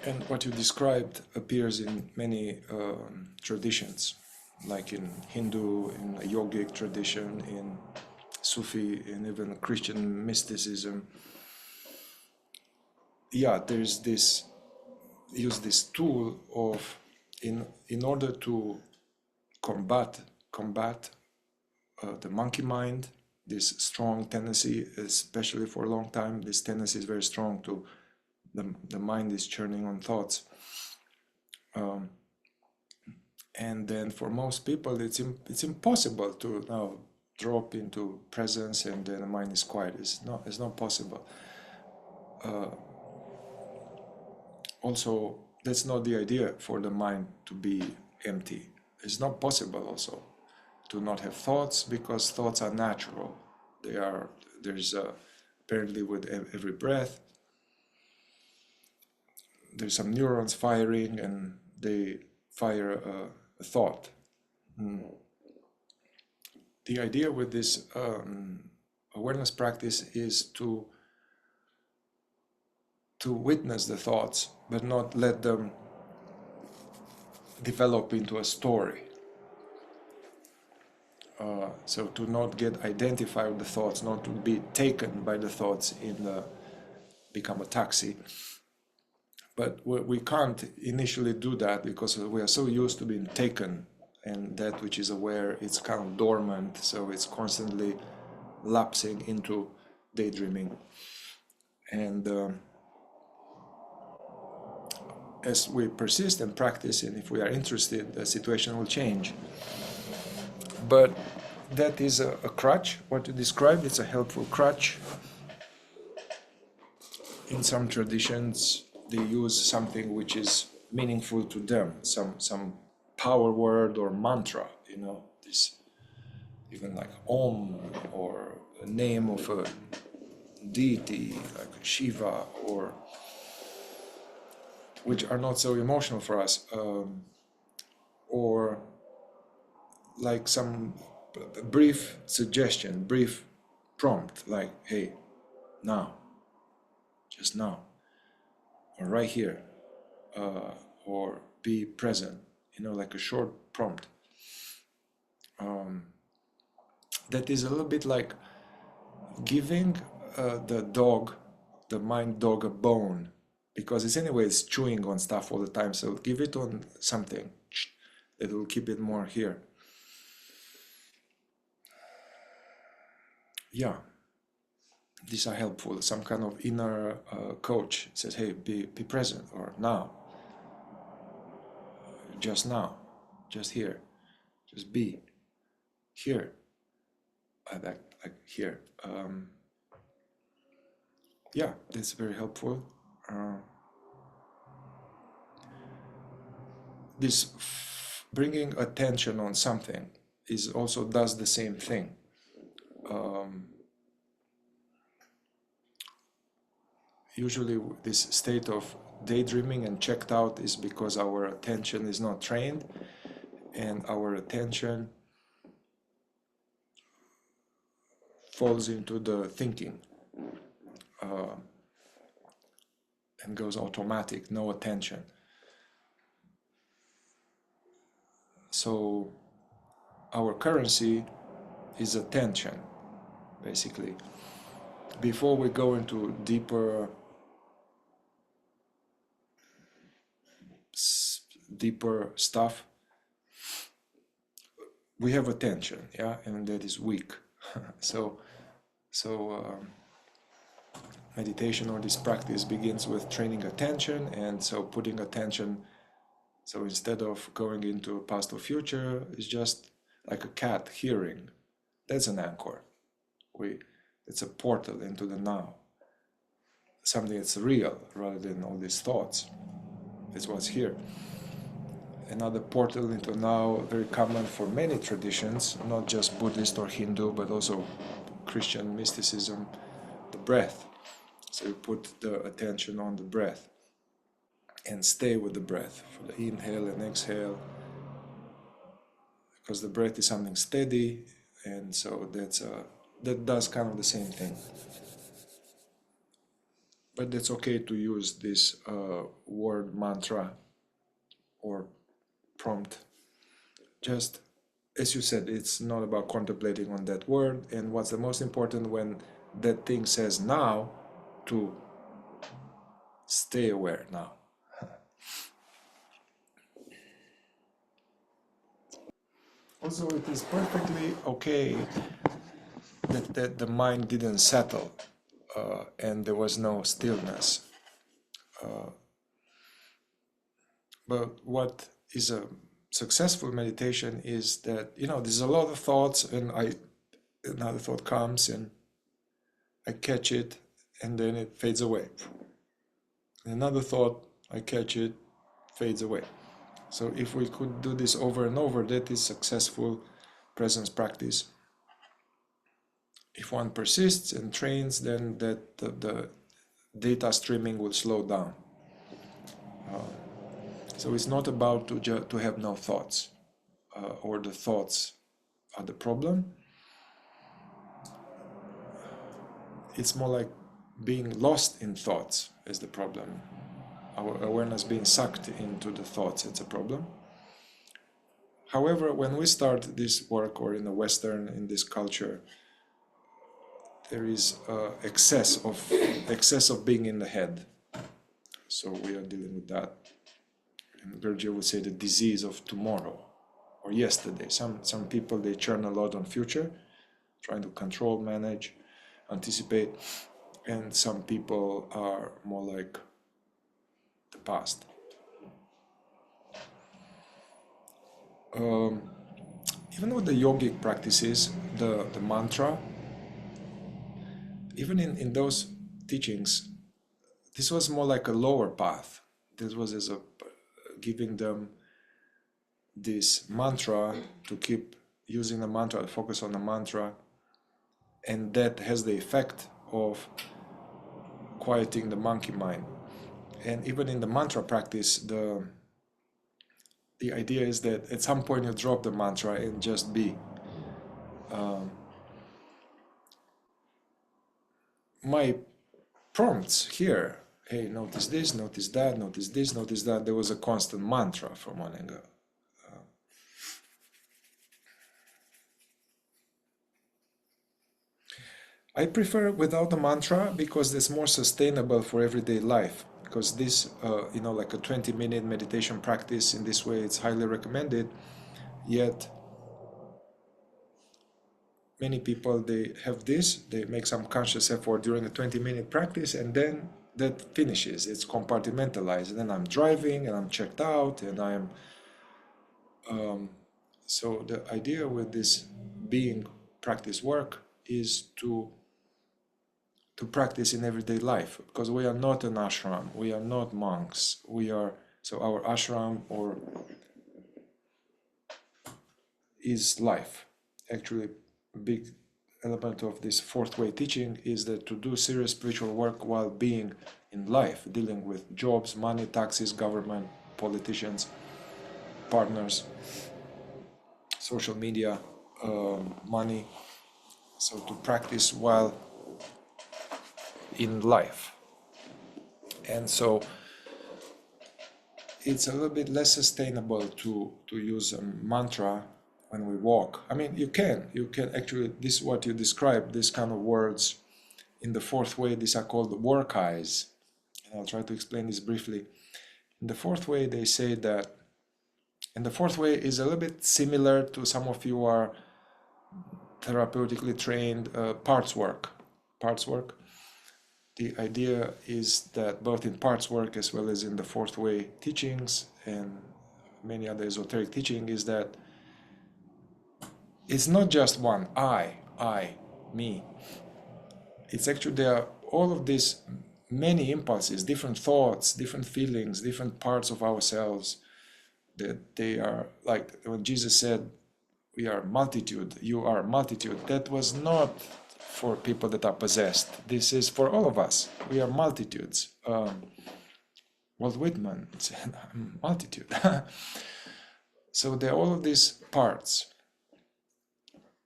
And what you described appears in many traditions, like in Hindu, in a yogic tradition, in Sufi, and even Christian mysticism. Yeah, there's this, use this tool of, in order to combat the monkey mind, this strong tendency, especially for a long time, this tendency is very strong to, the mind is churning on thoughts. And then for most people, it's impossible to now drop into presence and then the mind is quiet. It's not possible. Also, that's not the idea for the mind to be empty. It's not possible also to not have thoughts, because thoughts are natural. There's apparently with every breath, there's some neurons firing and they fire a thought. The idea with this awareness practice is to witness the thoughts, but not let them develop into a story. So to not get identified with the thoughts, not to be taken by the thoughts become a taxi. But we can't initially do that because we are so used to being taken, and that which is aware, it's kind of dormant, so it's constantly lapsing into daydreaming. And as we persist and practice, and if we are interested, the situation will change. But that is a crutch. What you described, it's a helpful crutch. In some traditions, they use something which is meaningful to them, some power word or mantra, this, even like Om, or a name of a deity like Shiva, or which are not so emotional for us, or like some brief suggestion, brief prompt, like, hey, now, just now, or right here, or be present, like a short prompt. That is a little bit like giving the mind dog, a bone, because it's anyways chewing on stuff all the time. So give it on something that will keep it more here. Yeah, these are helpful. Some kind of inner coach says, hey, be present, or now, just now, just here, just be here, like here. Yeah, that's very helpful. This bringing attention on something is also does the same thing. Usually this state of daydreaming and checked out is because our attention is not trained, and our attention falls into the thinking and goes automatic, no attention. So our currency is attention, basically. Before we go into deeper stuff, we have attention, yeah, and that is weak. so meditation, or this practice, begins with training attention, and so putting attention. So instead of going into past or future, it's just like a cat hearing. That's an anchor. It's a portal into the now. Something that's real rather than all these thoughts. It's what's here. Another portal into now, very common for many traditions, not just Buddhist or Hindu, but also Christian mysticism, the breath. So you put the attention on the breath and stay with the breath for the inhale and exhale, because the breath is something steady, and so that does kind of the same thing. but it's okay to use this word mantra or prompt. Just as you said, it's not about contemplating on that word, and what's the most important when that thing says now, to stay aware now. Also, it is perfectly okay that the mind didn't settle and there was no stillness. But what is a successful meditation is that, there's a lot of thoughts, and another thought comes and I catch it, and then it fades away. Another thought, I catch it, fades away. So if we could do this over and over, that is successful presence practice. If one persists and trains, then the data streaming will slow down. So it's not about to have no thoughts, or the thoughts are the problem. It's more like being lost in thoughts is the problem. Our awareness being sucked into the thoughts, it's a problem. However, when we start this work, or in this culture, there is excess of being in the head. So we are dealing with that. And Gurdjieff would say the disease of tomorrow or yesterday. Some people, they churn a lot on future, trying to control, manage, anticipate, and some people are more like the past. Even with the yogic practices, the mantra, even in those teachings, this was more like a lower path. This was as a giving them this mantra, to keep using the mantra, focus on the mantra, and that has the effect of quieting the monkey mind. And even in the mantra practice, the idea is that at some point you drop the mantra and just be. My prompts here, hey, notice this, notice that, notice this, notice that, there was a constant mantra from one angle. I prefer without the mantra because it's more sustainable for everyday life. Because this, like a 20-minute meditation practice in this way, it's highly recommended. Yet, many people, they have this, they make some conscious effort during a 20-minute practice, and then that finishes. It's compartmentalized. And then I'm driving, and I'm checked out, and I'm... So the idea with this being practice work is to practice in everyday life, because we are not an ashram, we are not monks, so our ashram is life. Actually, a big element of this fourth way teaching is that to do serious spiritual work while being in life, dealing with jobs, money, taxes, government, politicians, partners, social media, money. So to practice while in life. And so it's a little bit less sustainable to use a mantra when we walk. I mean, you can actually, this is what you described, this kind of words in the fourth way, these are called work eyes. And I'll try to explain this briefly. In the fourth way, they say that, and the fourth way is a little bit similar to some of you are therapeutically trained parts work. The idea is that both in parts work as well as in the fourth way teachings and many other esoteric teaching is that it's not just one I, me. It's actually there are all of these many impulses, different thoughts, different feelings, different parts of ourselves, that they are like when Jesus said, we are multitude, you are multitude. That was not for people that are possessed. This is for all of us. We are multitudes. Walt Whitman said, multitude. So there are all of these parts.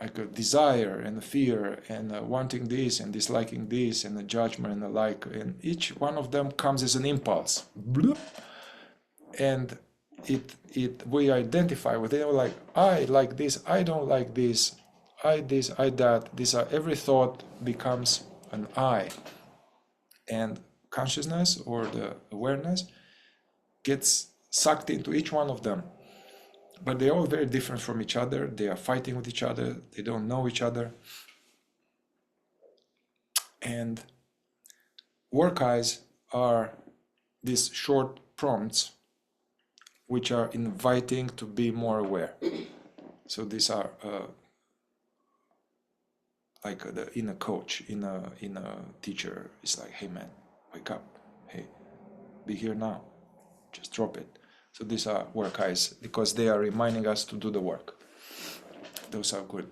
like a desire and a fear and wanting this and disliking this and a judgment and the like, and each one of them comes as an impulse. Bloop. And we identify with it, like, I like this, I don't like this, I this, I that. These are, every thought becomes an I, and consciousness or the awareness gets sucked into each one of them. But they're all very different from each other. They are fighting with each other. They don't know each other. And work eyes are these short prompts which are inviting to be more aware. So these are like the inner coach, in a teacher. It's like, hey man, wake up. Hey, be here now. Just drop it. So these are work eyes because they are reminding us to do the work. Those are good.